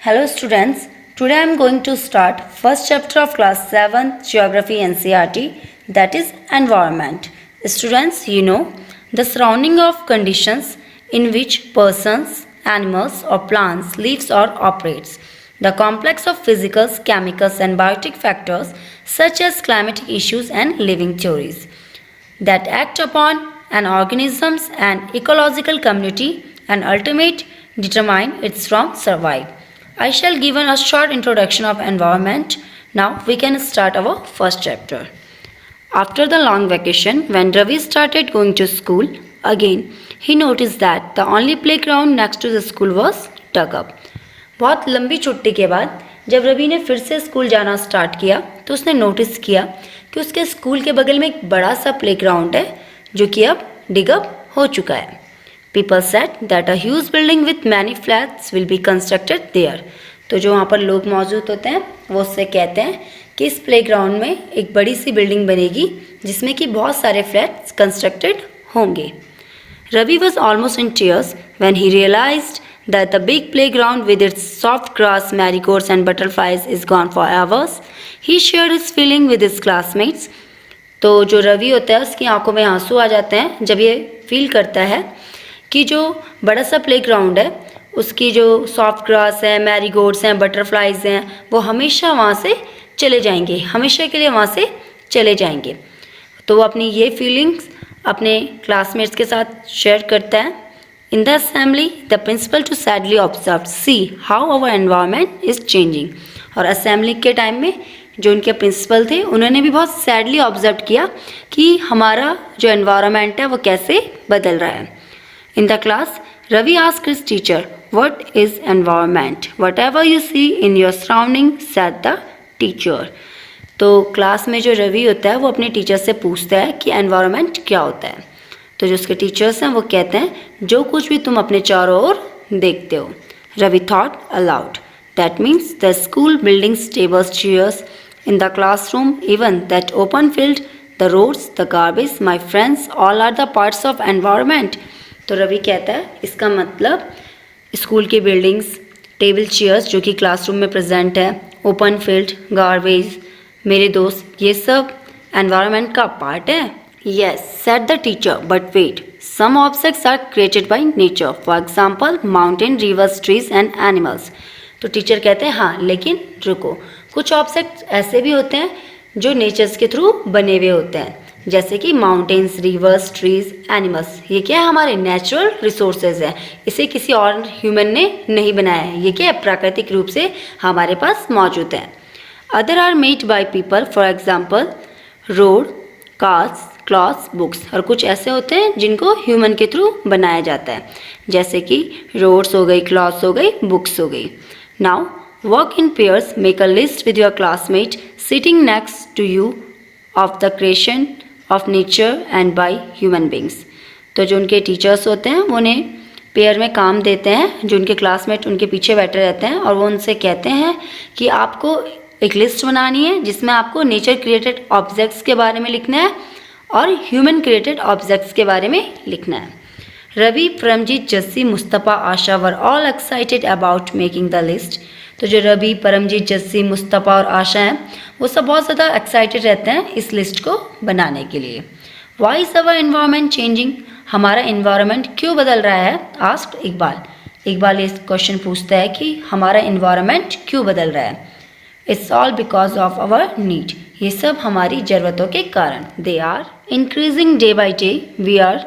Hello students, today I am going to start first chapter of class 7 Geography NCERT, that is environment. Students, the surrounding of conditions in which persons, animals or plants lives or operates. The complex of physicals, chemicals and biotic factors such as climatic issues and living theories that act upon an organism's and ecological community and ultimately determine its from survive. I shall give a short introduction of environment. Now we can start our first chapter. After the long vacation, when Ravi started going to school again, he noticed that the only playground next to the school was dug up. बहुत लंबी छुट्टी के बाद जब रवि ने फिर से school जाना स्टार्ट किया तो उसने नोटिस किया कि उसके स्कूल के बगल में एक बड़ा सा प्लेग्राउंड है जो कि अब डिगअप हो चुका है. People said that a huge building with many flats will be constructed there. तो जो वहाँ पर लोग मौजूद होते हैं वो उससे कहते हैं कि इस प्लेग्राउंड में एक बड़ी सी बिल्डिंग बनेगी जिसमें कि बहुत सारे फ्लैट्स कंस्ट्रक्टेड होंगे. Ravi was almost in tears when he realized that the big playground with its soft grass, marigolds and butterflies is gone for hours. He shared his feeling with his classmates. तो जो रवि होता है उसकी आंखों में आंसू आ जाते हैं जब ये फील करता है कि जो बड़ा सा प्लेग्राउंड है उसकी जो सॉफ्ट ग्रास है, मैरीगोल्ड्स हैं, बटरफ्लाइज हैं, वो हमेशा वहाँ से चले जाएंगे, हमेशा के लिए वहाँ से चले जाएंगे. तो वो अपनी ये फीलिंग्स अपने क्लासमेट्स के साथ शेयर करता है. In the assembly the principal to sadly observe see how our environment is changing. और असेंबली के टाइम में जो उनके प्रिंसिपल थे उन्होंने भी बहुत सैडली ऑब्जर्व किया कि हमारा जो एनवायरनमेंट है वो कैसे बदल रहा है. In the class, Ravi asked his teacher, "What is environment?" "Whatever you see in your surrounding," said the teacher. तो क्लास में जो रवि होता है वो अपने टीचर से पूछता है कि एनवायरनमेंट क्या होता है. तो जो उसके टीचर्स हैं वो कहते हैं जो कुछ भी तुम अपने चारों ओर देखते हो. Ravi thought aloud. That means the school buildings, tables, chairs in the classroom, even that open field, the roads, the garbage, my friends, all are the parts of environment. तो रवि कहता है इसका मतलब स्कूल की बिल्डिंग्स, टेबल चेयर्स जो कि classroom में present है, ओपन फील्ड, गार्बेज, मेरे दोस्त, ये सब एनवायरनमेंट का पार्ट है. Yes said the teacher, but wait, some objects are created by nature, for example mountain, rivers, trees and animals. तो टीचर कहते हैं हाँ लेकिन रुको, कुछ ऑब्जेक्ट्स ऐसे भी होते हैं जो नेचर्स के थ्रू बने हुए होते हैं, जैसे कि माउंटेन्स, रिवर्स, ट्रीज, एनिमल्स. ये क्या है, हमारे नेचुरल रिसोर्सेज हैं, इसे किसी और ह्यूमन ने नहीं बनाया है, ये क्या है, प्राकृतिक रूप से हमारे पास मौजूद है. Other are made by people, for example road, cars, clothes, books. और कुछ ऐसे होते हैं जिनको ह्यूमन के थ्रू बनाया जाता है, जैसे कि रोड्स हो गई, क्लॉथ्स हो गई, बुक्स हो गई. Now work in pairs, make a list with your classmate sitting next to you of the creation of nature and by human beings. तो जो उनके टीचर्स होते हैं वो उन्हें पेयर में काम देते हैं, जो उनके क्लासमेट उनके पीछे बैठे रहते हैं और वो उनसे कहते हैं कि आपको एक लिस्ट बनानी है जिसमें आपको नेचर क्रिएटेड ऑब्जेक्ट्स के बारे में लिखना है और ह्यूमन क्रिएटेड ऑब्जेक्ट्स के बारे में लिखना है. Ravi, Paramjit, Jassi, Mustafa, Asha were all excited about making the list. तो जो रवि, परमजीत, जस्सी, मुस्तफ़ा और आशा हैं वो सब बहुत ज़्यादा एक्साइटेड रहते हैं इस लिस्ट को बनाने के लिए. Why is our environment changing, हमारा एनवायरनमेंट क्यों बदल रहा है. आस्क्ड इकबाल. इकबाल ये क्वेश्चन पूछता है कि हमारा एनवायरनमेंट क्यों बदल रहा है. It's all because of our need, ये सब हमारी ज़रूरतों के कारण. They are increasing day by day, we are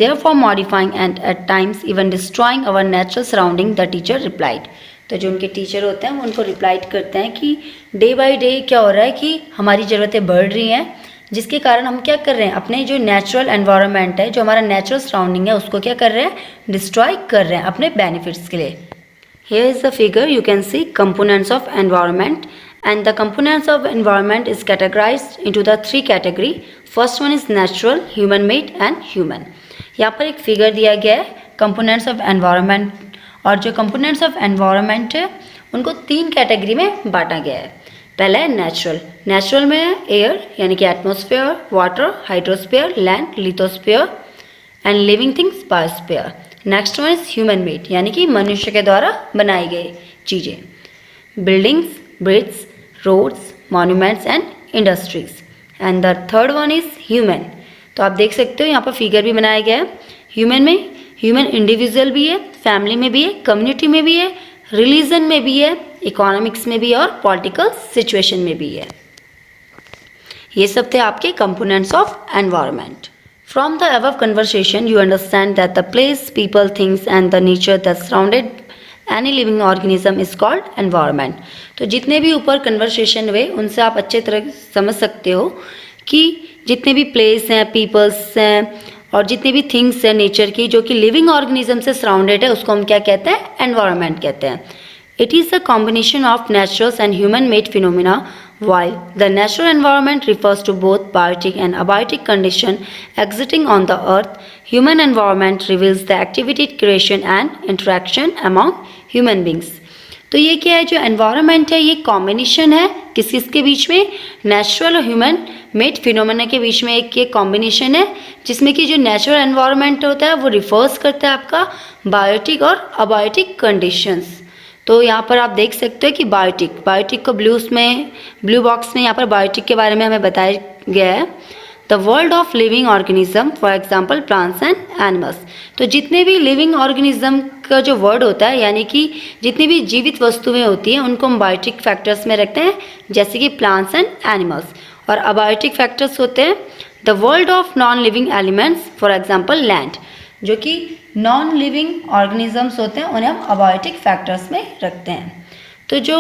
therefore modifying and at times even destroying our natural surrounding, the teacher replied. तो जो उनके टीचर होते हैं वो उनको रिप्लाइड करते हैं कि डे बाय डे क्या हो रहा है कि हमारी ज़रूरतें बढ़ रही हैं जिसके कारण हम क्या कर रहे हैं, अपने जो नेचुरल एनवायरनमेंट है, जो हमारा नेचुरल सराउंडिंग है, उसको क्या कर रहे हैं, डिस्ट्रॉय कर रहे हैं अपने बेनिफिट्स के लिए. Here is the figure, you can see components of environment and the components of environment is categorized into the three category. First one is natural, human made and human. यहाँ पर एक figure दिया गया है components of environment, और जो components of environment है उनको तीन कैटेगरी में बांटा गया है. पहला है नेचुरल. नेचुरल में है एयर यानी कि atmosphere, water, hydrosphere, land, lithosphere and living things, biosphere. Next one is human made यानी कि मनुष्य के द्वारा बनाई गई चीज़ें. buildings, bridges, roads, monuments and industries. And the third one is human. तो आप देख सकते हो यहाँ पर फिगर भी बनाया गया है. ह्यूमन में ह्यूमन इंडिविजुअल भी है, फैमिली में भी है, कम्युनिटी में भी है, रिलीजन में भी है, इकोनॉमिक्स में भी है और पॉलिटिकल सिचुएशन में भी है. ये सब थे आपके components of environment. From the above conversation, you understand that the place, people, things and the nature that surrounded any living organism is called environment. तो जितने भी ऊपर कन्वर्सेशन हुए उनसे आप अच्छे तरह समझ सकते हो कि जितने भी प्लेस हैं, पीपल्स हैं और जितने भी थिंग्स हैं नेचर की जो कि लिविंग ऑर्गेनिज्म से सराउंडेड है उसको हम क्या कहते हैं? एनवायरनमेंट कहते हैं. It is a combination of natural and human-made phenomena. While the natural environment refers to both biotic and abiotic condition existing on the earth, human environment reveals the activity, creation and interaction among human beings. तो ये क्या है? जो environment है ये combination है किस किस के बीच में? नेचुरल और ह्यूमन मेड फिनोमेना के बीच में एक ये कॉम्बिनेशन है जिसमें कि जो नेचुरल एनवायरनमेंट होता है वो रिफर्स करता है आपका बायोटिक और अबायोटिक कंडीशंस. तो यहाँ पर आप देख सकते हो कि बायोटिक को ब्लू बॉक्स में यहाँ पर बायोटिक के बारे में हमें बताया गया है. The world of living organism, for example plants and animals. तो जितने भी लिविंग ऑर्गेनिज्म का जो वर्ड होता है यानी कि जितनी भी जीवित वस्तुएं होती हैं उनको हम बायोटिक फैक्टर्स में रखते हैं जैसे कि प्लांट्स एंड एनिमल्स. और अबायोटिक फैक्टर्स होते हैं the world of non living elements, for example land. जो कि नॉन लिविंग ऑर्गेनिजम्स होते हैं उन्हें हम अबायोटिक फैक्टर्स में रखते हैं. तो जो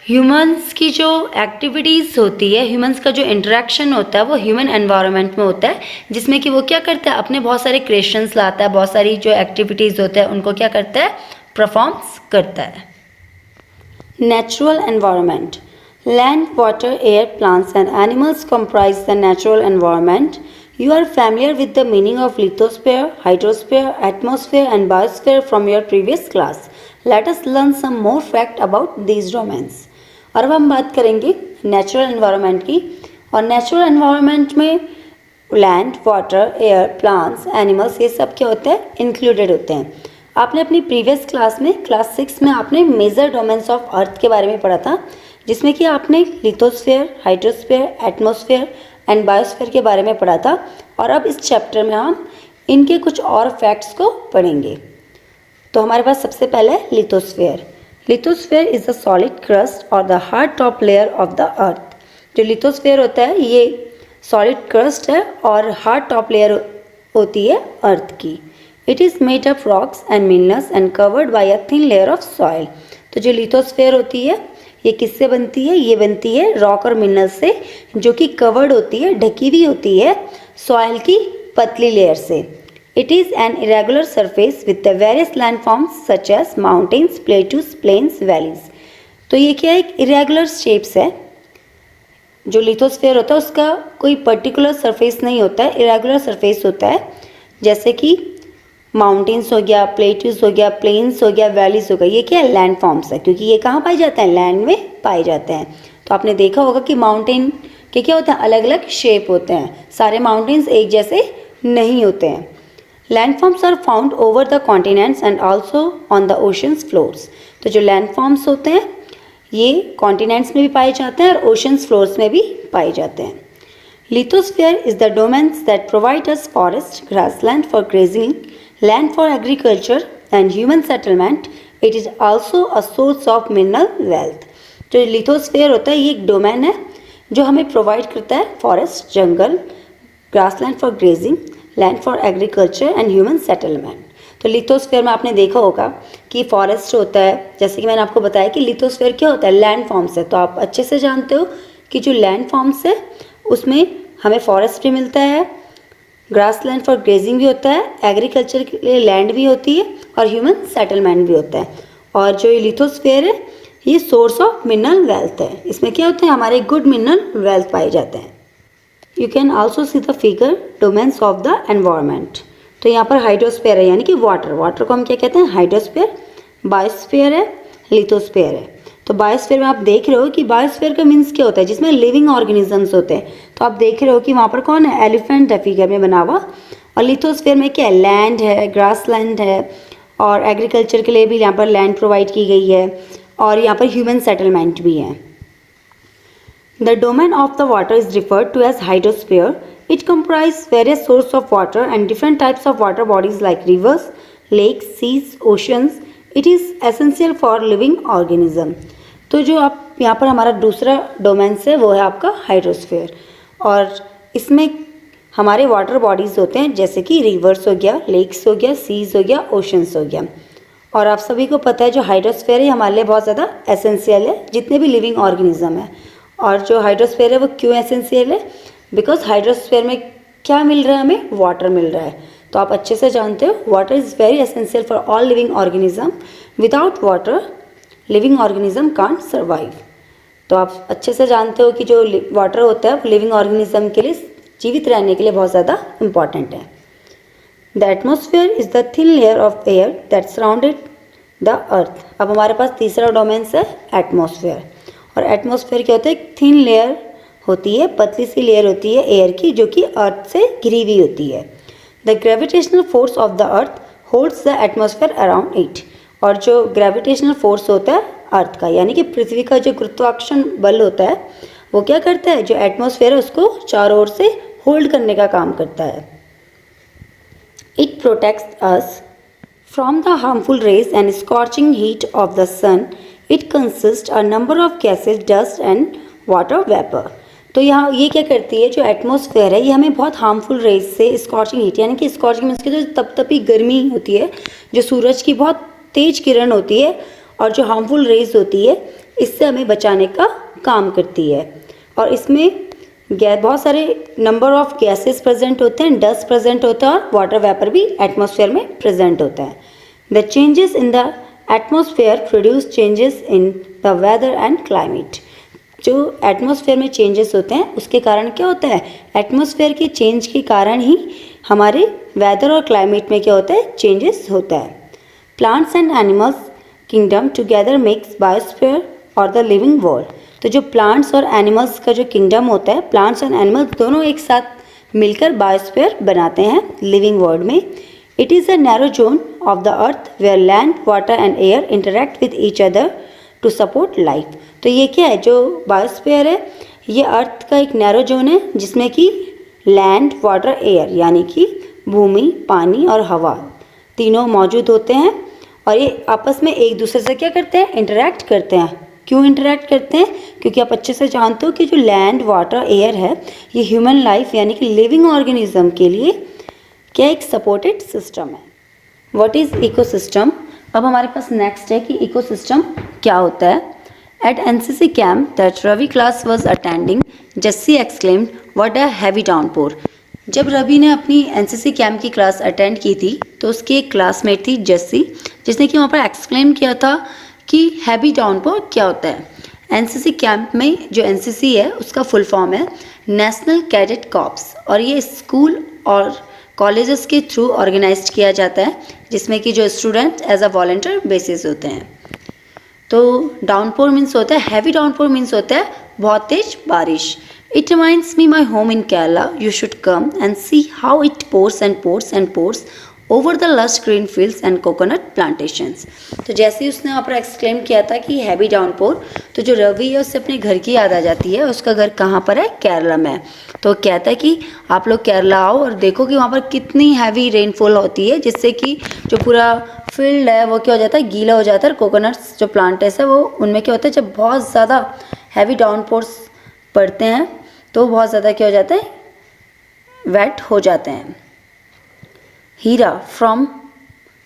ह्यूमंस की जो एक्टिविटीज़ होती है, ह्यूमंस का जो इंटरेक्शन होता है वो ह्यूमन एनवायरनमेंट में होता है जिसमें कि वो क्या करता है? अपने बहुत सारे क्रिएशंस लाता है, बहुत सारी जो एक्टिविटीज़ होते हैं उनको क्या करता है? परफॉर्म्स करता है. Natural environment. Land, water, air, plants and animals comprise the natural environment. You are familiar with the meaning of lithosphere, hydrosphere, atmosphere and biosphere from your previous class. Let us learn some more fact about these domains. और अब हम बात करेंगे natural environment की. और natural environment में land, water, air, plants, animals ये सब क्या होते हैं? इंक्लूडेड होते हैं. आपने अपनी प्रीवियस क्लास में क्लास 6 में आपने मेजर डोमेन्स ऑफ अर्थ के बारे में पढ़ा था जिसमें कि आपने lithosphere, hydrosphere, atmosphere and biosphere के बारे में पढ़ा था. और अब इस चैप्टर में हम इनके कुछ और फैक्ट्स को पढ़ेंगे. तो हमारे पास सबसे पहले lithosphere. Lithosphere is the solid crust और the hard top layer of the earth. जो लिथोस्फीयर होता है ये सॉलिड क्रस्ट है और हार्ड टॉप लेयर होती है अर्थ की. It is made of rocks and minerals and covered by a thin layer of soil. तो जो लिथोस्फीयर होती है ये किससे बनती है? ये बनती है रॉक और मिनरल से जो कि कवर्ड होती है, ढकी हुई होती है सॉइल की पतली लेयर से. It is an irregular surface with the various landforms such as mountains, plateaus, plains, valleys. तो ये क्या है? एक इरेगुलर शेप्स है. जो लिथोस्फीयर होता है उसका कोई पर्टिकुलर सरफेस नहीं होता है, इरेगुलर सरफेस होता है. जैसे कि माउंटेन्स हो गया, प्लेट्यूज हो गया, प्लेन्स हो गया, वैलीज हो गया. ये क्या है? लैंड फॉर्म्स है क्योंकि ये कहाँ पाए जाते हैं? लैंड में पाए जाते हैं. तो आपने देखा होगा कि माउंटेन के क्या होते हैं? अलग अलग शेप होते हैं. सारे माउंटेन्स एक जैसे नहीं होते हैं. Land forms are found over the continents and also on the oceans floors. तो जो लैंड फॉर्म्स होते हैं ये कॉन्टिनेंट्स में भी पाए जाते हैं और ओशंस फ्लोर्स में भी पाए जाते हैं. Lithosphere is the domains that provide us forest, grassland for grazing, land for agriculture and human settlement. It is also a source of mineral wealth. जो लिथोस्फीयर होता है ये एक डोमेन है जो हमें प्रोवाइड करता है forest, jungle, grassland for grazing, land for agriculture and human settlement. तो लिथोस्फीयर में आपने देखा होगा कि फॉरेस्ट होता है. जैसे कि मैंने आपको बताया कि लिथोस्फीयर क्या होता है? लैंड फॉर्म्स है. तो आप अच्छे से जानते हो कि जो लैंड फॉर्म्स है उसमें हमें फॉरेस्ट भी मिलता है, ग्रास लैंड फॉर ग्रेजिंग भी होता है, एग्रीकल्चर के लिए लैंड भी होती है और ह्यूमन सेटलमेंट भी होता है. और जो ये लिथोस्फीयर है ये सोर्स ऑफ मिनरल वेल्थ है. इसमें क्या होता है? हमारे गुड मिनरल वेल्थ पाए जाते हैं. You can also see the figure domains of the environment. तो यहाँ पर हाइड्रोस्फीयर है यानी कि वाटर को हम क्या कहते हैं? हाइड्रोस्फीयर. बायोस्फीयर है, लिथोस्फीयर है. तो बायोस्फीयर में आप देख रहे हो कि बायोस्फीयर का मीन्स क्या होता है? जिसमें लिविंग ऑर्गेनिजम्स होते हैं. तो आप देख रहे हो कि वहाँ पर कौन है? एलिफेंट है फिगर में बना हुआ. और लिथोस्फीयर में क्या है? लैंड है, ग्रास लैंड है और एग्रीकल्चर के लिए भी यहाँ पर लैंड प्रोवाइड की गई है. और यहाँ पर ह्यूमन सेटलमेंट भी है। The domain of the water is referred to as hydrosphere. It comprises various sources of water and different types of water bodies like rivers, lakes, seas, oceans. It is essential for living organism. तो जो आप यहाँ पर हमारा दूसरा domain है वो है आपका हाइड्रोस्फीयर, और इसमें हमारे वाटर बॉडीज़ होते हैं जैसे कि रिवर्स हो गया, लेक्स हो गया, सीज हो गया, ओशंस हो गया। और आप सभी को पता है जो हाइड्रोस्फीयर है हमारे लिए बहुत ज़्यादा एसेंशियल है जितने भी लिविंग ऑर्गेनिज्म है। और जो हाइड्रोस्फीयर है वो क्यों एसेंशियल है? बिकॉज हाइड्रोस्फीयर में क्या मिल रहा है, हमें वाटर मिल रहा है। तो आप अच्छे से जानते हो water is very essential for all living organism. Without water living organism can't survive. तो आप अच्छे से जानते हो कि जो वाटर होता है वो लिविंग ऑर्गेनिज्म के लिए, जीवित रहने के लिए बहुत ज़्यादा इम्पॉर्टेंट है। The atmosphere is the thin layer of air that surrounded the earth. अब हमारे पास तीसरा डोमेन्स है एटमोसफियर। और एटमोसफियर क्या होता है? एक थिन लेयर होती है, पतली सी लेयर होती है एयर की, जो कि अर्थ से घिरी हुई होती है। The gravitational force of the earth holds the atmosphere around it. और जो ग्रेविटेशनल फोर्स होता है अर्थ का, यानी कि पृथ्वी का जो गुरुत्वाकर्षण बल होता है, वो क्या करता है? जो एटमोसफियर है उसको चारों ओर से होल्ड करने का काम करता है। It protects us from the harmful rays and scorching heat of the sun. It consist a number of gases, dust and water vapour. तो यहाँ ये क्या करती है, जो एटमॉस्फेयर है ये हमें बहुत हार्मफुल रेज से, स्कॉचिंग हीट यानी कि स्कॉचिंग मीन्स की जो तपतपी गर्मी होती है, जो सूरज की बहुत तेज किरण होती है, और जो हार्मफुल रेज होती है इससे हमें बचाने का काम करती है। और इसमें बहुत सारे नंबर ऑफ गैसेस प्रेजेंट होते हैं, डस्ट प्रेजेंट होता है, और वाटर वेपर भी एटमॉस्फेयर में प्रेजेंट होता है। The changes in the atmosphere produce changes in the weather and climate. जो एटमॉस्फेयर में चेंजेस होते हैं उसके कारण क्या होता है? एटमॉस्फेयर के चेंज के कारण ही हमारे वेदर और क्लाइमेट में क्या होता है? चेंजेस होता है। Plants and animals kingdom together makes biosphere और द लिविंग वर्ल्ड। तो जो प्लांट्स और एनिमल्स का जो किंगडम होता है, प्लांट्स और एनिमल्स दोनों एक साथ मिलकर बायोस्फीयर बनाते हैं लिविंग वर्ल्ड में। It is a narrow zone of the earth where land, water and air interact with each other to support life. तो ये क्या है? जो बायोस्फीयर है ये अर्थ का एक नैरो जोन है जिसमें कि लैंड, वाटर, एयर यानी कि भूमि, पानी और हवा तीनों मौजूद होते हैं, और ये आपस में एक दूसरे से क्या करते हैं? इंटरेक्ट करते हैं। क्यों इंटरेक्ट करते हैं? क्योंकि आप अच्छे से जानते हो कि जो लैंड, वाटर, एयर है ये ह्यूमन लाइफ यानी कि लिविंग ऑर्गेनिज्म के लिए क्या एक सपोर्टेड सिस्टम है। What is ecosystem? अब हमारे पास नेक्स्ट है कि इकोसिस्टम क्या होता है। At NCC camp that Ravi class was attending, Jassi exclaimed, what a heavy downpour. जब रवि ने अपनी एनसीसी कैंप की क्लास अटेंड की थी तो उसकी एक क्लासमेट थी जस्सी, जिसने कि वहाँ पर एक्सक्लेम किया था कि हैवी डाउनपोर क्या होता है। एनसीसी कैंप में जो एनसीसी है उसका फुल फॉर्म है नेशनल कैडेट कॉर्प्स, और ये स्कूल और कॉलेजेस के थ्रू ऑर्गेनाइज किया जाता है, जिसमें कि जो student as a volunteer basis होते हैं। तो डाउनपोर मीन्स होता है, हैवी डाउनपोर मीन्स होता है बहुत तेज बारिश। It reminds me my home in Kerala, you should come and see how it pores and pores and pores over the lush green fields and coconut plantations. तो जैसे ही उसने वहाँ पर एक्सक्लेम किया था कि हैवी डाउनपोर, तो जो रवि है उससे अपने घर की याद आ जाती है। उसका घर कहाँ पर है? केरला में। तो कहता है कि आप लोग केरला आओ और देखो कि वहाँ पर कितनी हैवी रेनफॉल होती है, जिससे कि जो पूरा फील्ड है वो क्या हो जाता है? गीला हो जाता है। कोकोनट्स जो प्लांटेस है वो उनमें क्या होता है, जब बहुत ज़्यादा हैवी डाउनपोर्स पड़ते हैं तो बहुत ज़्यादा क्या हो जाता है? वेट हो जाते हैं। Heera from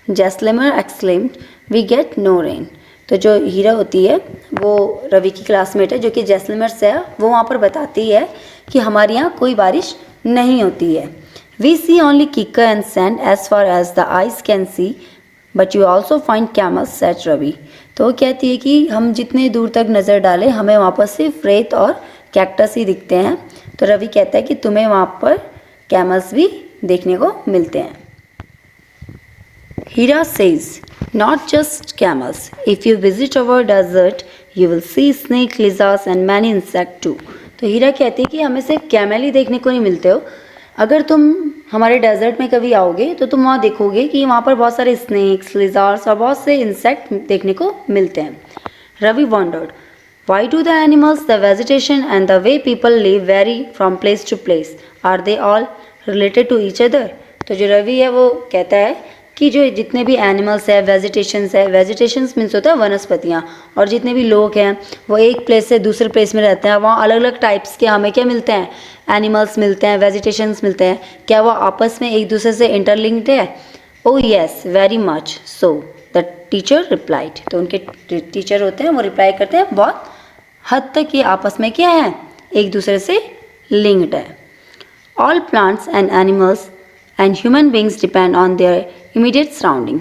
Jaisalmer exclaimed, we get no rain. तो जो हीरा होती है वो रवि की क्लासमेट है जो कि जैसलमेर से है, वो वहाँ पर बताती है कि हमारे यहाँ कोई बारिश नहीं होती है। We see only kikar and sand as far as the eyes can see, but you also find camels, said Ravi. तो वो कहती है कि हम जितने दूर तक नज़र डालें हमें वहाँ पर सिर्फ रेत और कैक्टस ही दिखते हैं। तो रवि कहता है कि तुम्हें वहाँ पर कैमल्स भी देखने को मिलते हैं। Hira says, not just camels. If you visit our desert, you will see snake, lizards and many insects too. तो हीरा कहती है कि हमें सिर्फ कैमल ही देखने को नहीं मिलते हो, अगर तुम हमारे डेजर्ट में कभी आओगे तो तुम वहाँ देखोगे कि वहाँ पर बहुत सारे स्नेक्स, लिजार्ड्स और बहुत से इंसेक्ट देखने को मिलते हैं। Ravi wondered, why do the animals, the vegetation, and the way people live vary from place to place? Are they all related to each other? तो जो रवि है वो कहता है कि जो जितने भी एनिमल्स है, वेजिटेशंस मीन्स होता है वनस्पतियाँ, और जितने भी लोग हैं वो एक प्लेस से दूसरे प्लेस में रहते हैं, वहाँ अलग अलग टाइप्स के हमें क्या मिलते हैं, एनिमल्स मिलते हैं, वेजिटेशंस मिलते हैं, क्या वो आपस में एक दूसरे से इंटरलिंक्ड है? Oh yes, very much so, the teacher replied. तो उनके टीचर होते हैं वो रिप्लाई करते हैं बहुत हद तक ये आपस में क्या है, एक दूसरे से लिंक्ड है। All plants and animals and human beings depend on their immediate surrounding.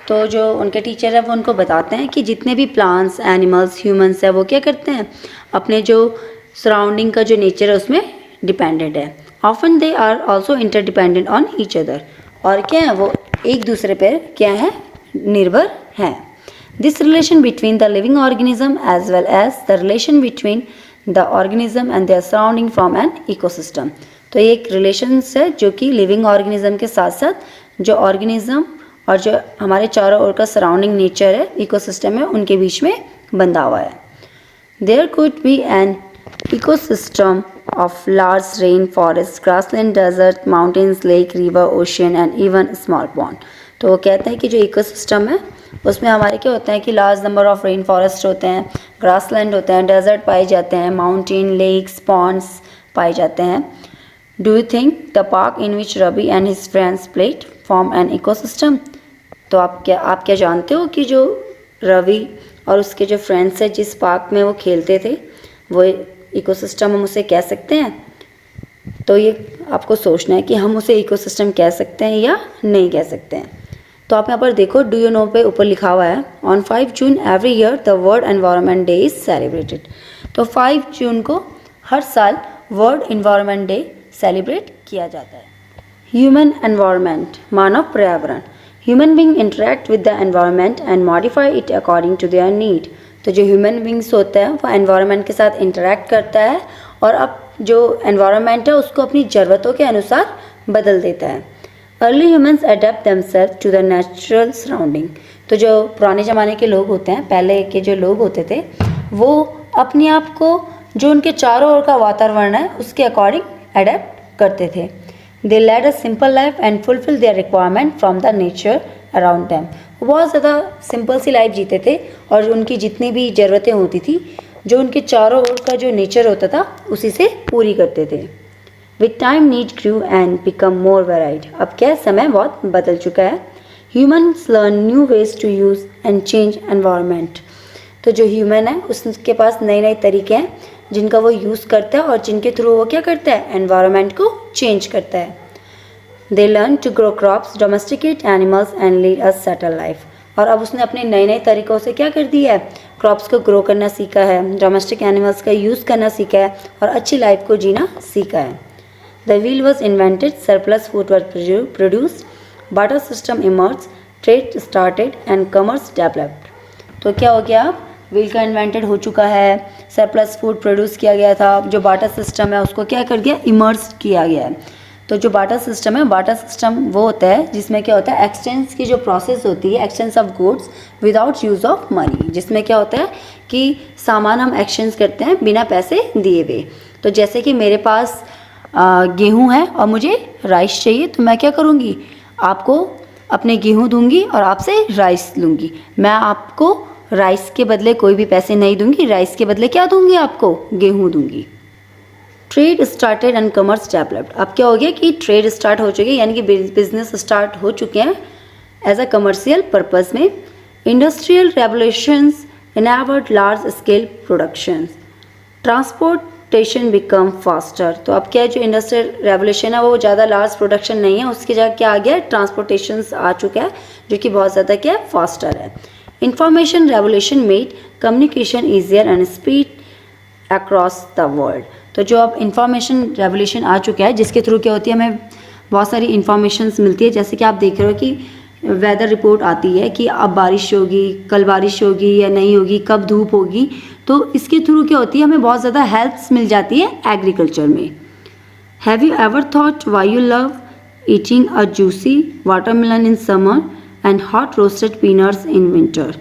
तो जो उनके टीचर है वो उनको बताते हैं कि जितने भी प्लांट्स, एनिमल्स, ह्यूमंस है वो क्या करते हैं, अपने जो सराउंडिंग का जो नेचर है उसमें डिपेंडेंट है। Often they are also interdependent on each other, और क्या है वो एक दूसरे पर क्या है, निर्भर है। This relation between the living organism as well as the relation between the organism and their surrounding from an ecosystem. तो एक रिलेशन है जो कि लिविंग ऑर्गेनिज्म के साथ साथ जो ऑर्गेनिज्म और जो हमारे चारों ओर का सराउंडिंग नेचर है, इकोसिस्टम है, उनके बीच में बंधा हुआ है। There could be an ecosystem of large rain forest, grassland, desert, mountains, lake, river, ocean and even small pond. तो वो कहते हैं कि जो इकोसिस्टम है उसमें हमारे क्या होता है कि large number of rain forest होते हैं, ग्रासलैंड होते हैं, डेजर्ट पाए जाते हैं, माउंटेन, लेक्स, पॉन्ड्स पाए जाते हैं। Do you think the park in which Ravi and his friends played form an ecosystem? तो आप क्या जानते हो कि जो रवि और उसके जो फ्रेंड्स हैं जिस पार्क में वो खेलते थे वो इकोसिस्टम हम उसे कह सकते हैं? तो ये आपको सोचना है कि हम उसे इकोसिस्टम कह सकते हैं या नहीं कह सकते हैं। तो आप यहाँ पर देखो, डू यू नो पे ऊपर लिखा हुआ है, on 5 June every year the world environment day is celebrated. तो 5 जून को हर साल वर्ल्ड एनवायरनमेंट डे सेलिब्रेट किया जाता है। ह्यूमन एनवायरनमेंट, मानव पर्यावरण। Human being interact with the environment and modify it according to their need. तो जो ह्यूमन बींग्स होता है वो एनवायरनमेंट के साथ इंटरेक्ट करता है और अब जो एनवायरनमेंट है उसको अपनी ज़रूरतों के अनुसार बदल देता है। Early humans adapt themself to the natural surrounding. तो जो पुराने ज़माने के लोग होते हैं, पहले के जो लोग होते थे, वो अपने आप को जो उनके चारों ओर का वातावरण है उसके अकॉर्डिंग अडेप्ट करते थे। They led a simple life and fulfil their requirement from the nature around them. वो बहुत ज़्यादा सिंपल सी लाइफ जीते थे और उनकी जितनी भी ज़रूरतें होती थी जो उनके चारों ओर का जो नेचर होता था उसी से पूरी करते थे। With time need grew and become more varied. अब क्या समय बहुत बदल चुका है। Humans learn new ways to use and change environment. तो जो ह्यूमन है उसके पास नए नए तरीके हैं जिनका वो यूज़ करता है और जिनके थ्रू वो क्या करता है, एनवायरनमेंट को चेंज करता है। They learn to grow crops, domesticate animals and lead a settle life. और अब उसने अपने नए नए तरीक़ों से क्या कर दिया है, क्रॉप्स को ग्रो करना सीखा है, डोमेस्टिक एनिमल्स का यूज़ करना सीखा है और अच्छी लाइफ को जीना सीखा है। The wheel was invented, surplus food were produced, barter system emerge, trade started and commerce developed. तो क्या हो गया, अब व्हील का इन्वेंटेड हो चुका है, सरप्लस फूड प्रोड्यूस किया गया था, जो बार्टर सिस्टम है उसको क्या कर दिया, इमर्ज किया गया है। तो जो बार्टर सिस्टम है, बार्टर सिस्टम वो होता है जिसमें क्या होता है, एक्सचेंज की जो प्रोसेस होती है, exchange of goods without use of money, जिसमें क्या होता है कि सामान हम एक्सचेंज करते हैं बिना पैसे दिए हुए। तो जैसे कि मेरे पास गेहूँ है और मुझे राइस चाहिए, तो मैं क्या करूँगी, आपको अपने गेहूँ दूंगी और आपसे राइस लूँगी। मैं आपको राइस के बदले कोई भी पैसे नहीं दूंगी, राइस के बदले क्या दूंगी, आपको गेहूँ दूंगी। Trade started and commerce developed. अब क्या हो गया कि ट्रेड स्टार्ट हो चुकी है, यानी कि बिजनेस स्टार्ट हो चुके हैं एज अ कमर्शियल पर्पस में। Industrial revolutions enabled large scale productions, transportation become faster. तो अब क्या है, जो इंडस्ट्रियल रेवोल्यूशन है वो ज़्यादा लार्ज प्रोडक्शन नहीं है, उसकी जगह क्या आ गया है, ट्रांसपोर्टेशन आ चुका है जो कि बहुत ज़्यादा क्या है, फास्टर है। Information revolution made communication easier and speed across the world. तो जो अब इंफॉर्मेशन रेवोल्यूशन आ चुका है जिसके थ्रू क्या होती है, हमें बहुत सारी इंफॉर्मेशंस मिलती है। जैसे कि आप देख रहे हो कि वेदर रिपोर्ट आती है कि अब बारिश होगी, कल बारिश होगी या नहीं होगी, कब धूप होगी। तो इसके थ्रू क्या होती है, हमें बहुत ज़्यादा हेल्प्स मिल जाती है एग्रीकल्चर में। Have you ever thought why you love eating a juicy watermelon in summer and hot roasted peanuts in winter.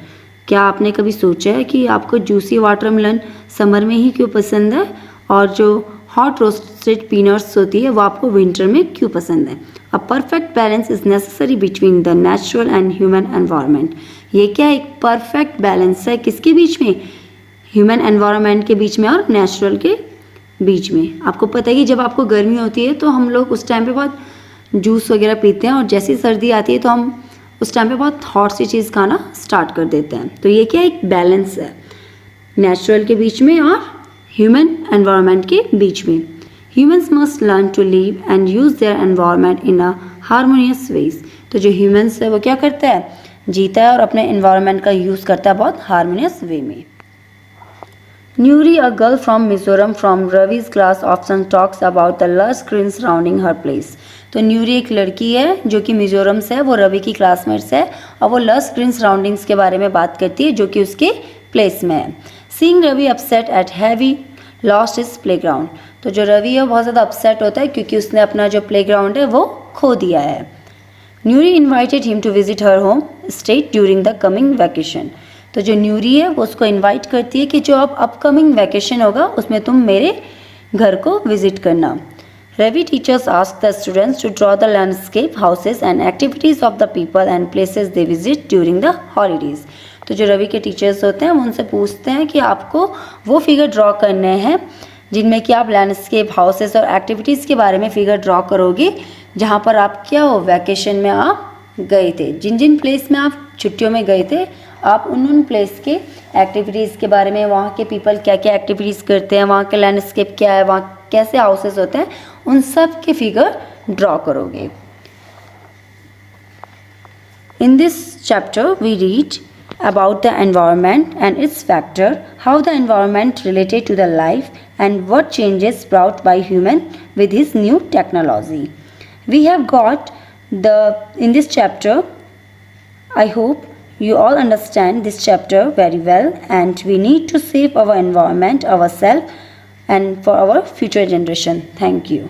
क्या आपने कभी सोचा है कि आपको जूसी वाटरमेलन समर में ही क्यों पसंद है और जो हॉट रोस्टेड पीनट्स होती है वो आपको विंटर में क्यों पसंद है? A perfect balance is necessary between the natural and human environment. ये क्या एक परफेक्ट बैलेंस है किसके बीच में? ह्यूमन एनवायरनमेंट के बीच में और नेचुरल के बीच में। आपको पता है कि जब आपको गर्मी होती है तो हम लोग उस टाइम पे बहुत जूस वगैरह पीते हैं और जैसे ही सर्दी आती है तो हम उस टाइम पे बहुत हॉट सी चीज़ खाना स्टार्ट कर देते हैं। तो ये क्या एक बैलेंस है नेचुरल के बीच में और ह्यूमन एनवायरनमेंट के बीच में। Humans must learn to live and use their environment in a harmonious ways. तो जो ह्यूमंस है वो क्या करता है? जीता है और अपने एनवायरनमेंट का यूज़ करता है बहुत हारमोनियस वे में। Nuri, a girl from Mizoram from Ravi's class, often talks about the lush green surrounding her place. तो न्यूरी एक लड़की है जो कि मिजोरम से है, वो रवि की क्लासमेट से है और वो लश ग्रीन सराउंडिंग्स के बारे में बात करती है जो कि उसके प्लेस में है। सीइंग रवि अपसेट एट हैवी लॉस्ट हिज प्लेग्राउंड। तो जो रवि है वो बहुत ज़्यादा अपसेट होता है क्योंकि उसने अपना जो प्लेग्राउंड है वो खो दिया है। Nuri invited him to visit her home state during the coming vacation. तो जो न्यूरी है वो उसको इनवाइट करती है कि जो अब अपकमिंग वैकेशन होगा उसमें तुम मेरे घर को विजिट करना। Ravi teachers ask the students to draw the landscape houses and activities of the people and places they visit during the holidays. तो जो रवि के टीचर्स होते हैं वो उनसे पूछते हैं कि आपको वो फिगर ड्रॉ करने हैं जिनमें कि आप लैंडस्केप हाउसेस और एक्टिविटीज़ के बारे में फिगर ड्रॉ करोगे जहाँ पर आप क्या हो वैकेशन में आप गए थे। जिन जिन प्लेस में आप छुट्टियों में गए थे आप उन प्लेस के एक्टिविटीज़ के बारे में, वहाँ के पीपल क्या क्या एक्टिविटीज़ करते हैं, वहाँ के लैंडस्केप क्या है, वहाँ कैसे हाउसेस होते हैं, उन सब के फिगर ड्रॉ करोगे। In this chapter we read about the environment and its factor, how the environment related to the life and what changes brought by human with his new technology. We have got in this chapter, I hope you all understand this chapter very well, and we need to save our environment, ourselves and for our future generation. Thank you.